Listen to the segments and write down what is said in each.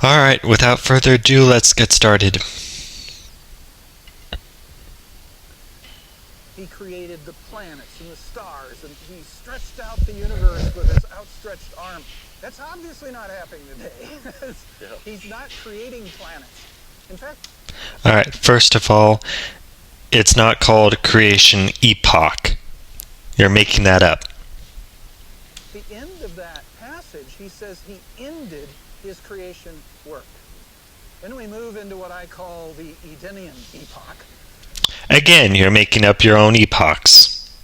Alright, without further ado, let's get started. He created the planets and the stars, and he stretched out the universe with his outstretched arm. That's obviously not happening today. He's not creating planets. In fact... Alright, first of all, it's not called creation epoch. You're making that up. The end of that passage, he says he ended his creation work. Then we move into what I call the Edenian epoch. Again, you're making up your own epochs.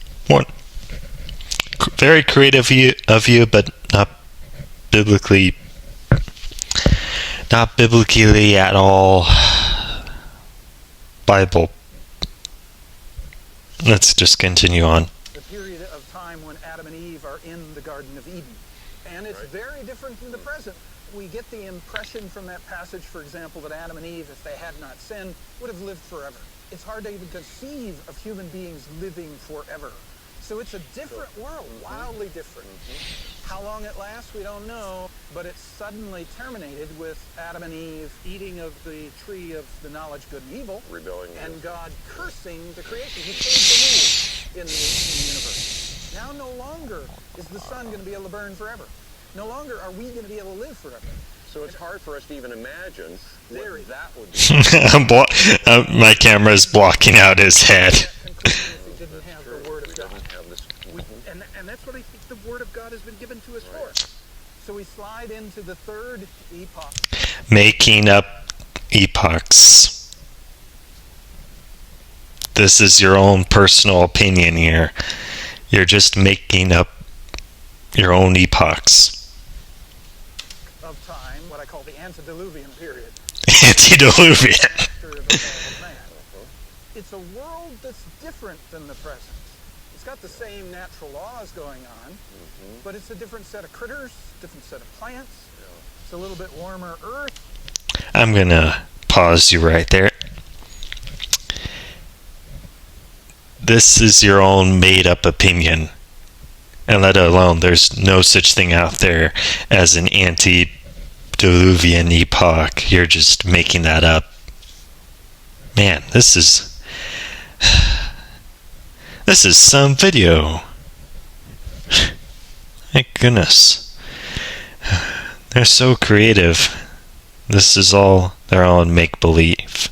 Very creative of you, but not biblically at all Bible. Let's just continue on. The period of time when Adam and Eve are in the Garden of Eden. And it's very different from the present. We get the impression from that passage, for example, that Adam and Eve, if they had not sinned, would have lived forever. It's hard to even conceive of human beings living forever. So it's a different world, wildly different. How long it lasts, we don't know, but it suddenly terminated with Adam and Eve eating of the tree of the knowledge good and evil, rebelling, and God cursing the creation. He changed the rules in the universe. Now no longer is the sun going to be able to burn forever. No longer are we going to be able to live forever. So it's hard for us to even imagine what that would be. My camera is blocking out his head. And that's what I think the Word of God has been given to us for. So we slide into the third epoch. Making up epochs. This is your own personal opinion here. You're just making up your own epochs. Of time, what I call the antediluvian period. Antediluvian. It's a world that's different than the present. It's got the same natural laws going on, but it's a different set of critters, different set of plants. It's a little bit warmer earth. I'm gonna pause you right there. This is your own made-up opinion. And let alone, there's no such thing out there as an antediluvian epoch. You're just making that up. Man, this is some video. My goodness. They're so creative. They're all in make-believe.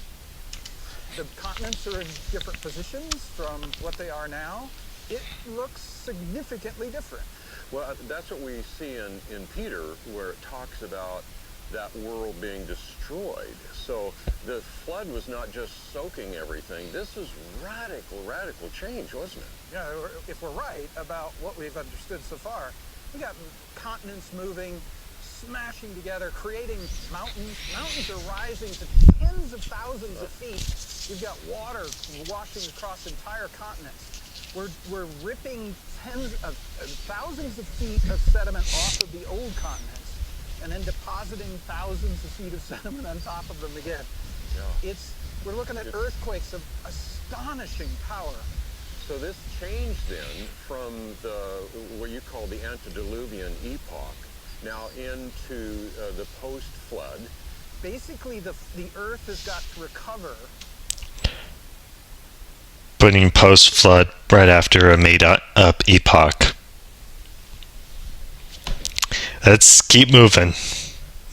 The continents are in different positions from what they are now. It looks significantly different. Well, that's what we see in Peter, where it talks about that world being destroyed. So the flood was not just soaking everything. This was radical change, wasn't it? Yeah, if we're right about what we've understood so far, we got continents moving, smashing together, creating mountains. Mountains are rising to tens of thousands of feet. You've got water washing across entire continents. We're ripping thousands of feet of sediment off of the old continents and then depositing thousands of feet of sediment on top of them again. Yeah. We're looking at earthquakes of astonishing power. So this changed then from what you call the antediluvian epoch now into the post-flood. Basically, the earth has got to recover. Putting post-flood right after a made-up epoch. Let's keep moving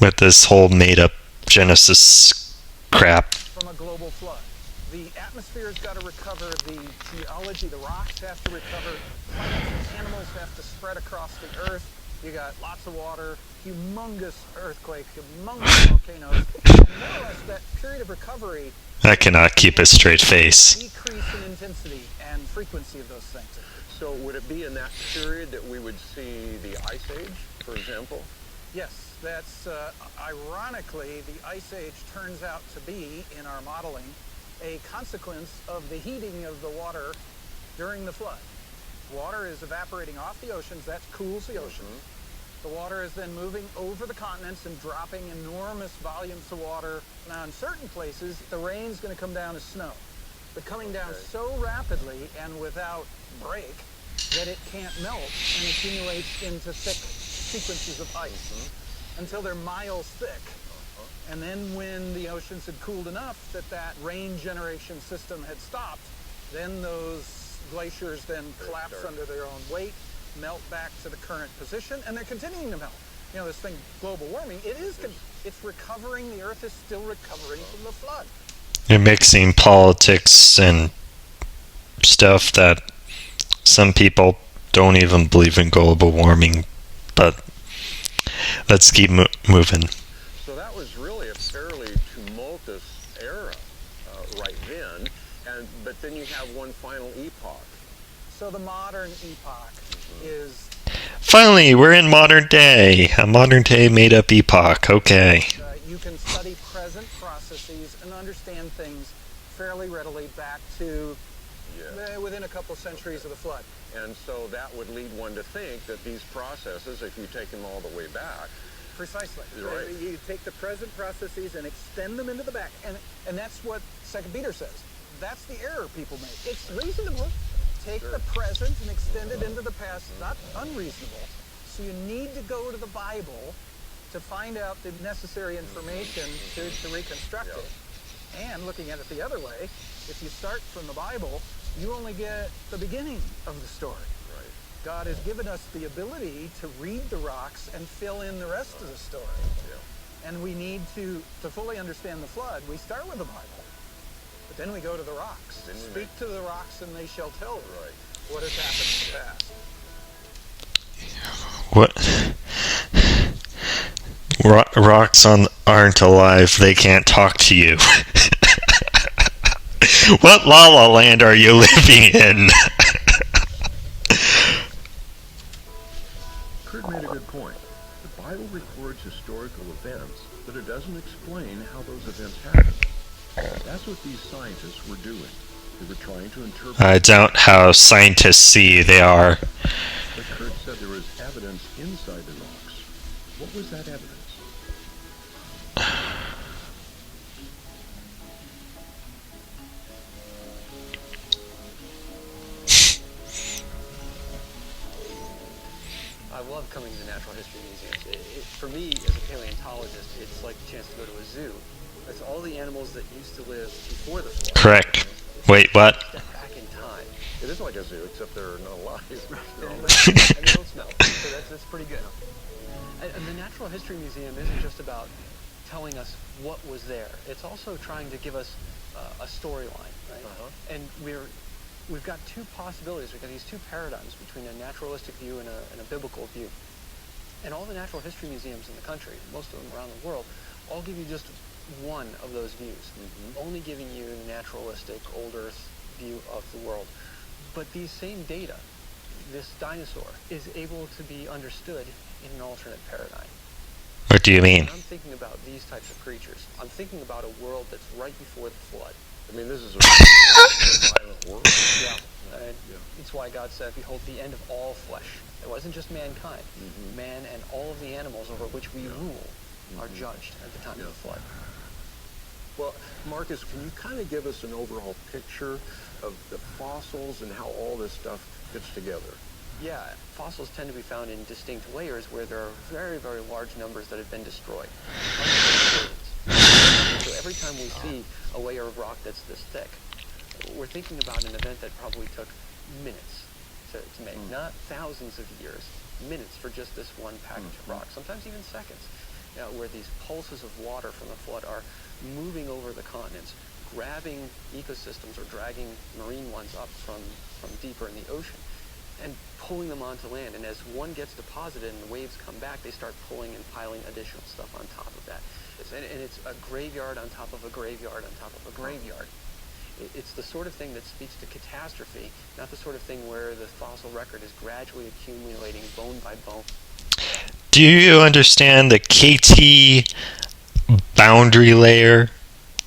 with this whole made-up Genesis crap. From a global flood. The atmosphere's got to recover, the geology, the rocks have to recover, plants and animals have to spread across the earth. You got lots of water, humongous earthquake, humongous volcanoes, and more or less that period of recovery. I cannot keep a straight face. Decrease in intensity and frequency of those things. So would it be in that period that we would see the Ice Age, for example? Yes, that's ironically, the Ice Age turns out to be, in our modeling, a consequence of the heating of the water during the flood. Water is evaporating off the oceans. That cools the oceans. The water is then moving over the continents and dropping enormous volumes of water. Now, in certain places, the rain's going to come down as snow, but coming down so rapidly and without break that it can't melt and accumulates into thick sequences of ice until they're miles thick. And then when the oceans had cooled enough that that rain generation system had stopped, then those glaciers then collapse under their own weight, melt back to the current position, and they're continuing to melt. You know, this thing, global warming, it's recovering. The Earth is still recovering from the flood. You're mixing politics and stuff that some people don't even believe in global warming, but let's keep moving. So that was really a fairly tumultuous era right then, but then you have one final epoch. So the modern epoch is... Finally, we're in modern day. A modern day made-up epoch. Okay. You can study present processes and understand things fairly readily back to within a couple centuries of the flood. And so that would lead one to think that these processes, if you take them all the way back... Precisely. Right. You take the present processes and extend them into the back. And that's what 2 Peter says. That's the error people make. It's reasonable. Take the present and extend it into the past. Not unreasonable. So you need to go to the Bible to find out the necessary information to reconstruct it. And looking at it the other way, if you start from the Bible, you only get the beginning of the story. Right. God has given us the ability to read the rocks and fill in the rest of the story. Yeah. And we need to fully understand the flood, we start with the Bible. But then we go to the rocks. Speak to the rocks and they shall tell you what has happened in the past. What? Rocks aren't alive. They can't talk to you. What La La Land are you living in? Kurt made a good point. The Bible records historical events, but it doesn't explain how those events happened. That's what these scientists were doing. They were trying to interpret... I doubt how scientists see they are. But Kurt said there was evidence inside the rocks. What was that evidence? I love coming to the natural history museums. For me, as a paleontologist, it's like a chance to go to a zoo. It's all the animals that used to live before the flood. Correct. Wait, what? Step back in time. It is like a zoo, except they're not alive. And they don't smell. So that's pretty good. And the Natural History Museum isn't just about telling us what was there. It's also trying to give us a storyline, right? And we've got two possibilities. We've got these two paradigms between a naturalistic view and a biblical view. And all the natural history museums in the country, most of them around the world, all give you just one of those views, only giving you the naturalistic, old Earth view of the world. But these same data, this dinosaur, is able to be understood in an alternate paradigm. What do you mean? When I'm thinking about these types of creatures, I'm thinking about a world that's right before the flood. I mean, this is a violent world. It's why God said, behold, the end of all flesh. It wasn't just mankind. Man and all of the animals over which we rule are judged at the time of the flood. Well, Marcus, can you kind of give us an overall picture of the fossils and how all this stuff fits together? Yeah, fossils tend to be found in distinct layers where there are very, very large numbers that have been destroyed. So every time we see a layer of rock that's this thick, we're thinking about an event that probably took minutes to make, not thousands of years, minutes for just this one package of rock, sometimes even seconds, where these pulses of water from the flood are moving over the continents, grabbing ecosystems or dragging marine ones up from deeper in the ocean and pulling them onto land. And as one gets deposited and the waves come back, they start pulling and piling additional stuff on top of that. And it's a graveyard on top of a graveyard on top of a graveyard. It's the sort of thing that speaks to catastrophe, not the sort of thing where the fossil record is gradually accumulating bone by bone. Do you understand the KT boundary layer?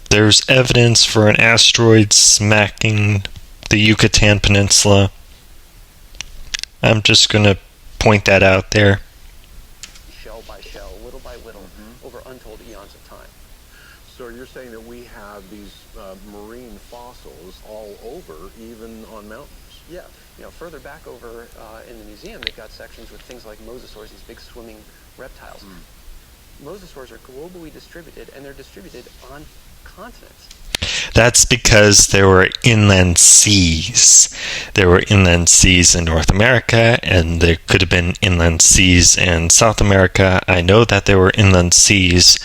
There's evidence for an asteroid smacking the Yucatan Peninsula. I'm just going to point that out there. Shell by shell, little by little, over untold eons of time. So you're saying that we have these marine fossils all over, even on mountains? Yeah, further back over in the museum, they've got sections with things like mosasaurs, these big swimming reptiles. Mosasaurs are globally distributed, and they're distributed on continents. That's because there were inland seas. There were inland seas in North America, and there could have been inland seas in South America. I know that there were inland seas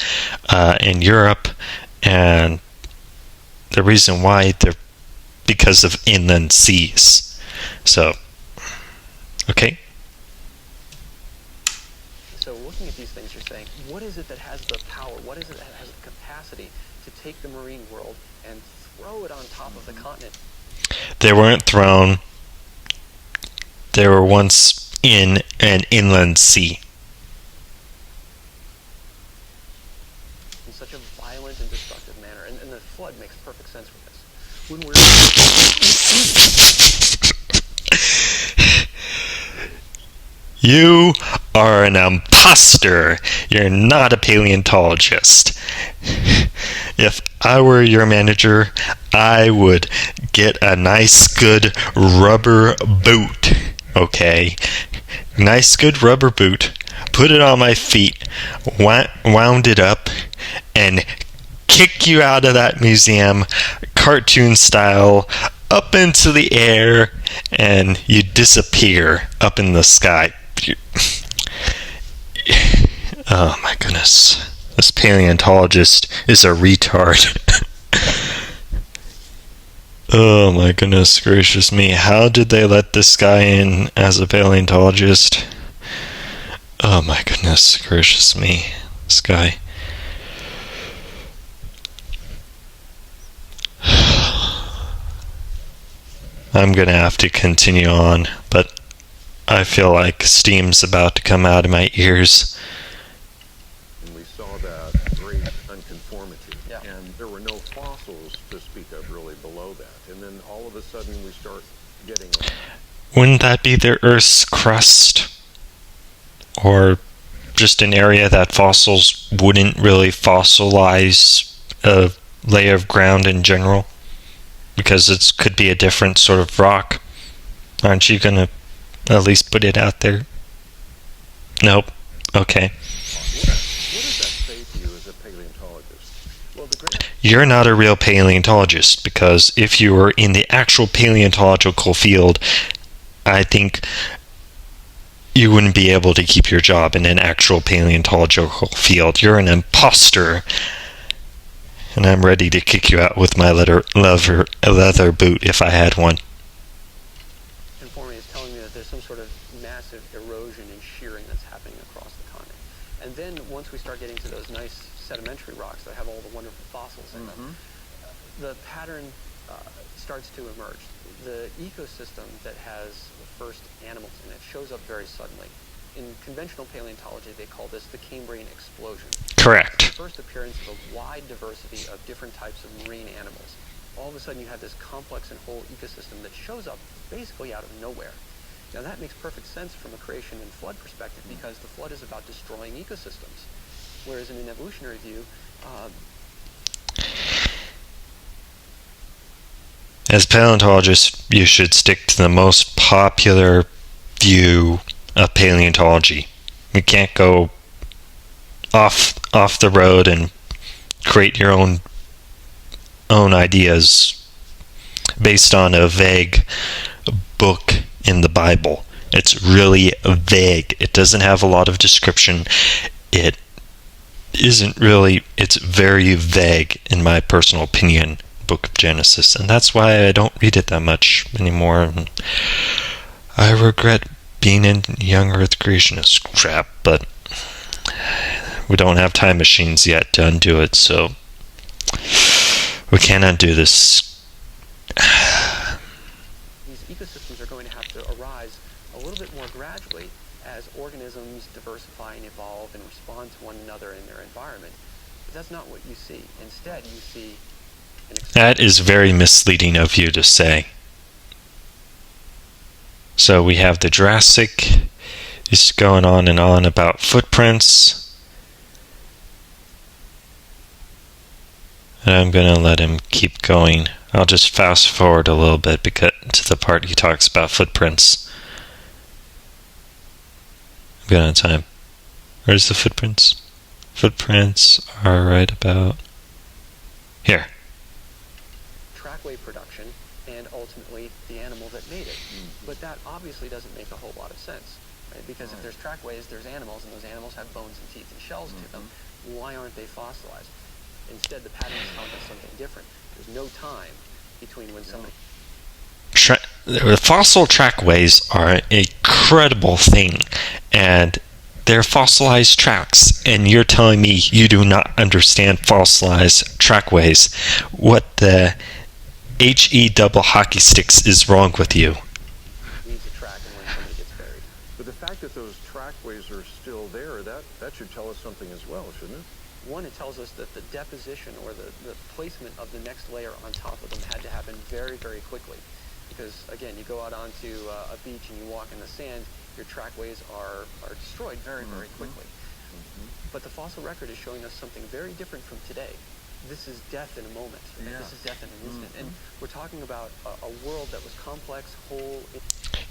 in Europe, and the reason why, they're because of inland seas. So, okay. So looking at these things, you're saying, what is it that has the power? What is it that has the capacity to take the marine world and throw it on top of the continent? They weren't thrown. They were once in an inland sea. In such a violent and destructive manner. And the flood makes perfect sense for this. When we're You are an imposter. You're not a paleontologist. If I were your manager, I would get a nice good rubber boot. Okay? Nice good rubber boot. Put it on my feet. Wound it up. And kick you out of that museum, cartoon style, up into the air, and you disappear up in the sky. Oh my goodness. This paleontologist is a retard. Oh my goodness gracious me. How did they let this guy in as a paleontologist? Oh my goodness gracious me. This guy. I'm gonna have to continue on, but I feel like steam's about to come out of my ears. And we saw that great unconformity. Yeah. And there were no fossils to speak of really below that. And then all of a sudden we start getting... Wouldn't that be the Earth's crust? Or just an area that fossils wouldn't really fossilize a layer of ground in general? Because it could be a different sort of rock. Aren't you gonna at least put it out there? Nope. Okay. What does that say to you as a paleontologist? well, the great You're not a real paleontologist, because if you were in the actual paleontological field, I think you wouldn't be able to keep your job in an actual paleontological field. You're an imposter. And I'm ready to kick you out with my leather boot if I had one. conformity is telling me that there's some sort of massive erosion and shearing that's happening across the continent. And then once we start getting to those nice sedimentary rocks that have all the wonderful fossils in them, the pattern starts to emerge. The ecosystem that has the first animals in it shows up very suddenly. In conventional paleontology, they call this the Cambrian explosion. Correct. The first appearance of a wide diversity of different types of marine animals. All of a sudden you have this complex and whole ecosystem that shows up basically out of nowhere. Now that makes perfect sense from a creation and flood perspective, because the flood is about destroying ecosystems. Whereas in an evolutionary view, As paleontologists, you should stick to the most popular view of paleontology. You can't go off the road and create your own ideas based on a vague book in the Bible. It's really vague. It doesn't have a lot of description. It isn't really, it's very vague in my personal opinion, Book of Genesis, and that's why I don't read it that much anymore. I regret being in young Earth creationist crap, but we don't have time machines yet to undo it, so we can't undo this. these ecosystems are going to have to arise a little bit more gradually as organisms diversify and evolve and respond to one another in their environment. But that's not what you see. Instead, you see an That is very misleading of you to say. So we have the Jurassic. He's going on and on about footprints. And I'm going to let him keep going. I'll just fast forward a little bit because to the part he talks about footprints. I'm good on time. Where's the footprints? Footprints are right about here. Trackway production and ultimately the animal that made it. But that obviously doesn't make a whole lot of sense, right? Because if there's trackways, there's animals, and those animals have bones and teeth and shells to them. Why aren't they fossilized? Instead, the patterns tell us something different. There's no time between when somebody... The fossil trackways are an incredible thing, and they're fossilized tracks, and you're telling me you do not understand fossilized trackways. What the HE double hockey sticks is wrong with you? leaves a track and when somebody gets buried. But the fact that those trackways are still there, that should tell us something as well, shouldn't it? One, it tells us that the deposition or the placement of the next layer on top of them had to happen very, very quickly. Because, again, you go out onto a beach and you walk in the sand, your trackways are destroyed very, very quickly. But the fossil record is showing us something very different from today. This is death in a moment. Yeah. This is death in an instant. And we're talking about a world that was complex, whole...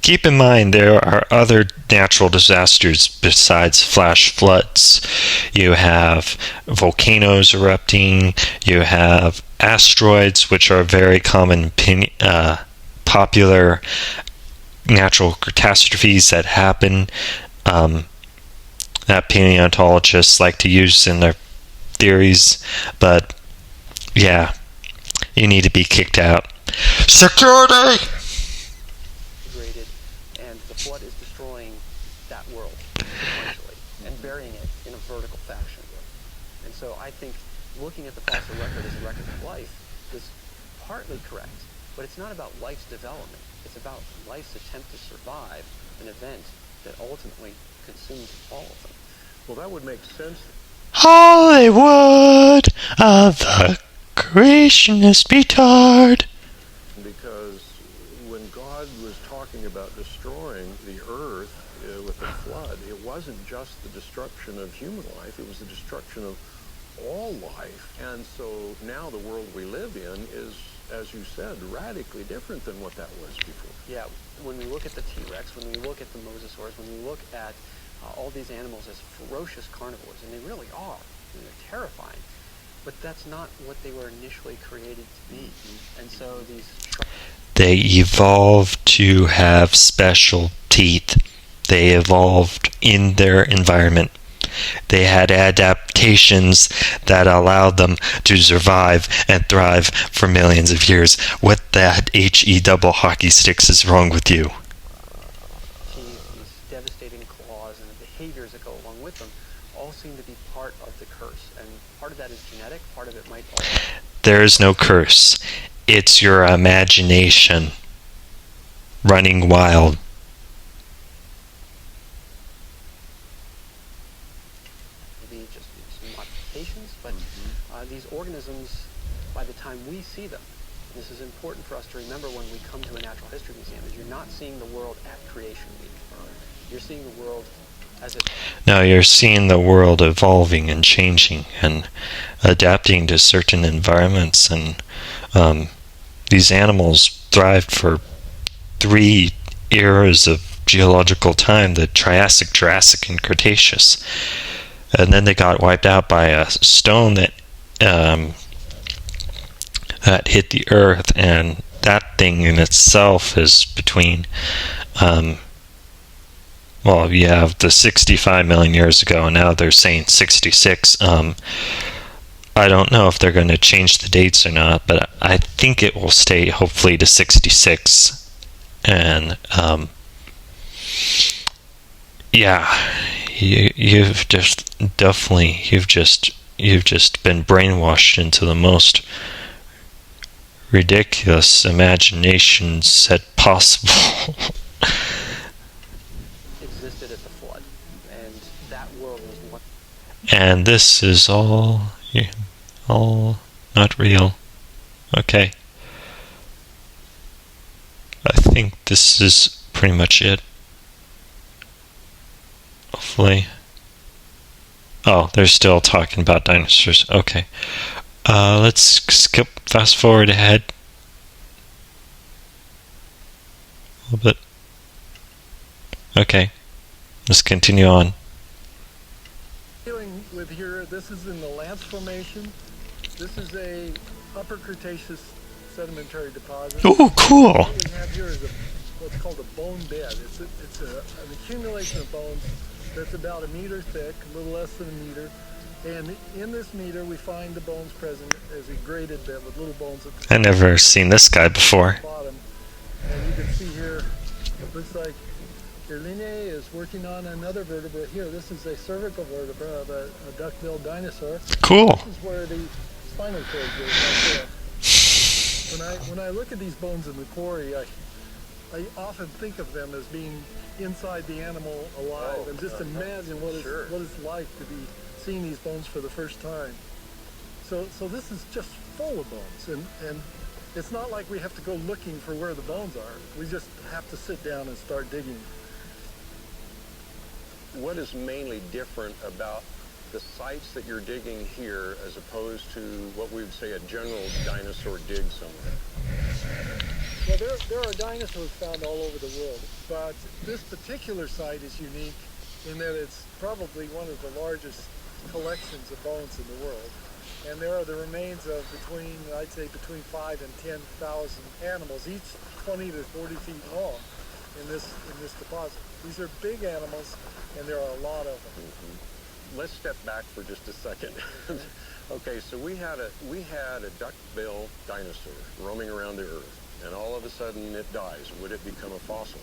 Keep in mind there are other natural disasters besides flash floods. You have volcanoes erupting. You have asteroids, which are very common, popular natural catastrophes that happen, that paleontologists like to use in their theories. But yeah, you need to be kicked out. Security! Degraded, and the flood is destroying that world essentially and burying it in a vertical fashion. And so I think looking at the fossil record as a record of life is partly correct, but it's not about life's development. It's about life's attempt to survive an event that ultimately consumed all of them. Well, that would make sense. Hollywood of the creationist retard. Because when God was talking about destroying the earth with the flood, it wasn't just the destruction of human life, it was the destruction of all life. And so now the world we live in is, as you said, radically different than what that was before. Yeah, when we look at the T-Rex, when we look at the mosasaurs, when we look at all these animals as ferocious carnivores, and they really are, and they're terrifying, but that's not what they were initially created to be. And so they evolved to have special teeth. They evolved in their environment. They had adaptations that allowed them to survive and thrive for millions of years. What that HE double hockey sticks is wrong with you? These devastating claws and the behaviors that go along with them all seem to be part of the curse. And part of that is genetic, part of it might also... There is no curse. It's your imagination running wild. Maybe just some modifications, but these organisms, by the time we see them, and this is important for us to remember when we come to a natural history museum, is you're not seeing the world at creation week. You're seeing the world as it... No, you're seeing the world evolving and changing and adapting to certain environments. And these animals thrived for 3 eras of geological time, the Triassic, Jurassic, and Cretaceous. And then they got wiped out by a stone that hit the Earth, and that thing in itself is between... well, you have the 65 million years ago, and now they're saying 66. I don't know if they're going to change the dates or not, but I think it will stay hopefully to 66. And yeah, you've just definitely you've just been brainwashed into the most ridiculous imagination set possible. existed at the flood, and that world was one. And this is all not real. Okay. I think this is pretty much it. Hopefully. Oh, they're still talking about dinosaurs. Okay. Let's skip, fast forward ahead a little bit. Okay. Let's continue on. Dealing with here, this is in the Lance Formation. This is a Upper Cretaceous sedimentary deposit. Ooh, cool! What we have here is what's called a bone bed. It's an accumulation of bones that's about a meter thick, a little less than a meter. And in this meter, we find the bones present as a graded bed with little bones at the I never seen this guy before. bottom. And you can see here, it looks like Linne is working on another vertebra here. This is a cervical vertebra of a duck-billed dinosaur. Cool. This is where the spinal cord goes right there. When I look at these bones in the quarry, I often think of them as being inside the animal alive, and just imagine what it's like to be seeing these bones for the first time. So this is just full of bones, and it's not like we have to go looking for where the bones are. We just have to sit down and start digging. What is mainly different about the sites that you're digging here as opposed to what we would say a general dinosaur dig somewhere? Well, there are dinosaurs found all over the world, but this particular site is unique in that it's probably one of the largest collections of bones in the world. And there are the remains of I'd say between 5,000 and 10,000 animals, each 20 to 40 feet long in this deposit. These are big animals, and there are a lot of them. Mm-hmm. Let's step back for just a second. Okay, so we had a duck-billed dinosaur roaming around the Earth, and all of a sudden it dies. Would it become a fossil?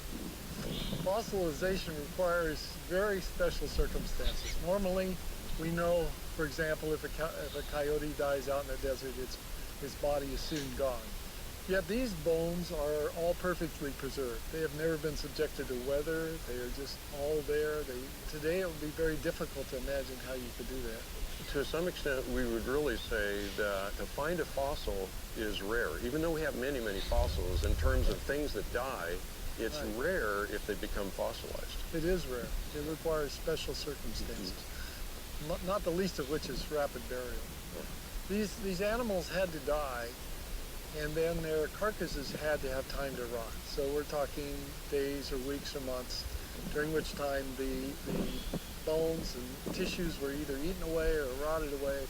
Fossilization requires very special circumstances. Normally, we know, for example, if a coyote dies out in the desert, its body is soon gone. Yet these bones are all perfectly preserved. They have never been subjected to weather. They are just all there. Today it would be very difficult to imagine how you could do that. To some extent, we would really say that to find a fossil is rare. Even though we have many, many fossils, in terms of things that die, it's rare if they become fossilized. It is rare. It requires special circumstances, not the least of which is rapid burial. These animals had to die, and then their carcasses had to have time to rot. So we're talking days or weeks or months, during which time the bones and tissues were either eaten away or rotted away,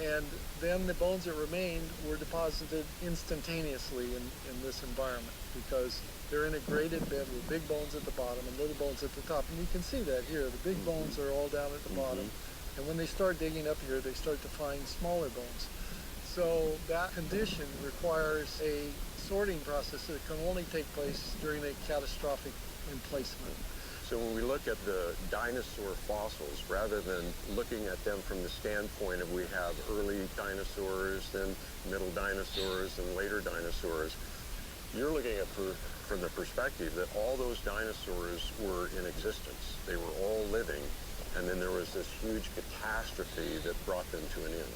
and then the bones that remained were deposited instantaneously in this environment, because they're in a graded bed with big bones at the bottom and little bones at the top. And you can see that here. The big bones are all down at the bottom, and when they start digging up here, they start to find smaller bones. So that condition requires a sorting process that can only take place during a catastrophic emplacement. So when we look at the dinosaur fossils, rather than looking at them from the standpoint of we have early dinosaurs, then middle dinosaurs, and later dinosaurs, you're looking at from the perspective that all those dinosaurs were in existence. They were all living, and then there was this huge catastrophe that brought them to an end.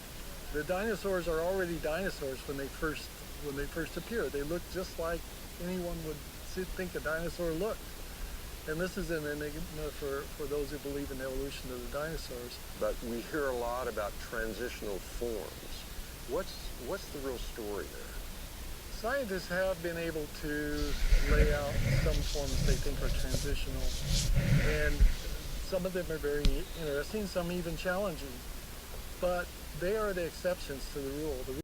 The dinosaurs are already dinosaurs when they first appear. They look just like anyone would think a dinosaur looked. And this is an enigma for those who believe in the evolution of the dinosaurs. But we hear a lot about transitional forms. What's the real story there? Scientists have been able to lay out some forms they think are transitional, and some of them are very interesting, some even challenging. But they are the exceptions to the rule. The